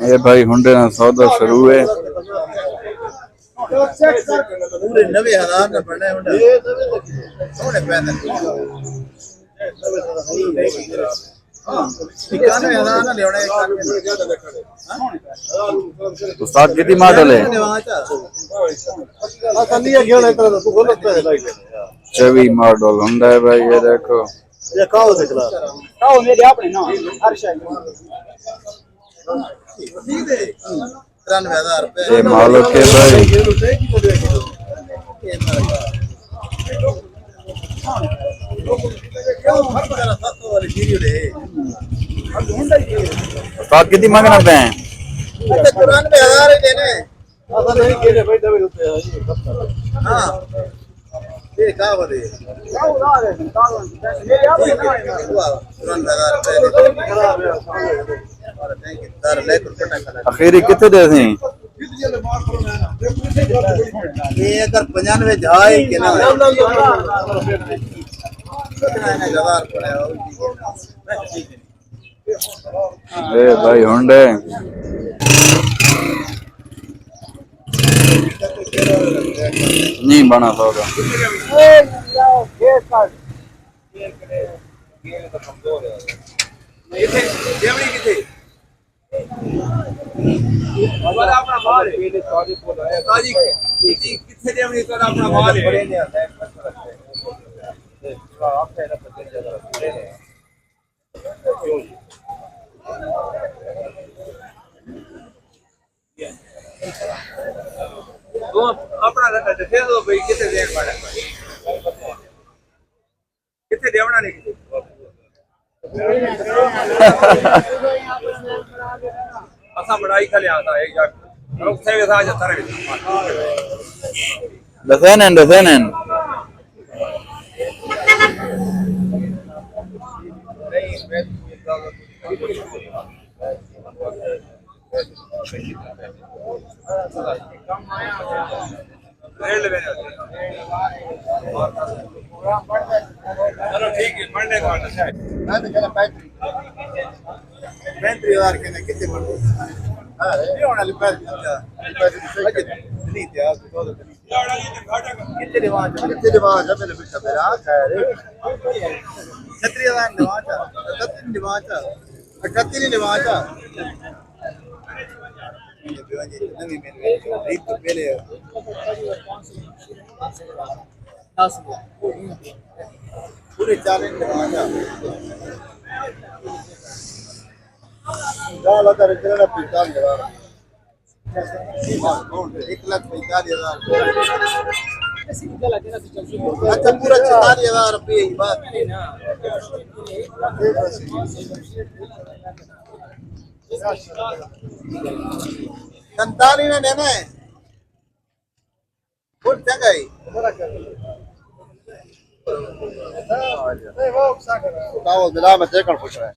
ये भाई हुंडे ना सौदा शुरू है। पूरे 90,000 में पड़े हुंडे सोने पैदल उस्ताद कितनी मॉडल है? 24 मॉडल हुंडा है भाई। ये देखो ये काओ दिखला काओ मेरे अपने ना हर शय 93,000 रुपए ये मालिक है भाई। उस्ताद कितनी मांगना पे हैं? 93,000 ही देने ऐसा नहीं केले भाई दबे होते हैं हां ये का बदे का उधार है मेरे आप ही ना 93,000 रुपए आखिरी कितने दे दें? ये अगर 95 जाए के ना ए भाई हुंडे नहीं बना सौदा। अपना माल है कितने देवनी तो अपना माल है तो अपना दे दो भाई कितने देन वाला कितने देवना नहीं कितने असा बड़ाई खले आता है या से वे साज तरह दसेनन चलो ठीक है मंडे को आना है मैं तो चला बैटरी यार के कितने मंडे हां ये होना लिपा नहीं थे आप तो कितने रिवाज है मेरे बेटा मेरा खैर 36,000 रिवाज है 33 रिवाज है 38 रिवाज है नवी मेरे रीत तो पहले 10 पूरे 40 रिवाज है गाल अगर इतना पिता लगा 1,45,000 अच्छा पूरा 44,000 रुपये की बात संताली में देना है फुल जगह ही बताओ दिला में देखकर पूछ रहा है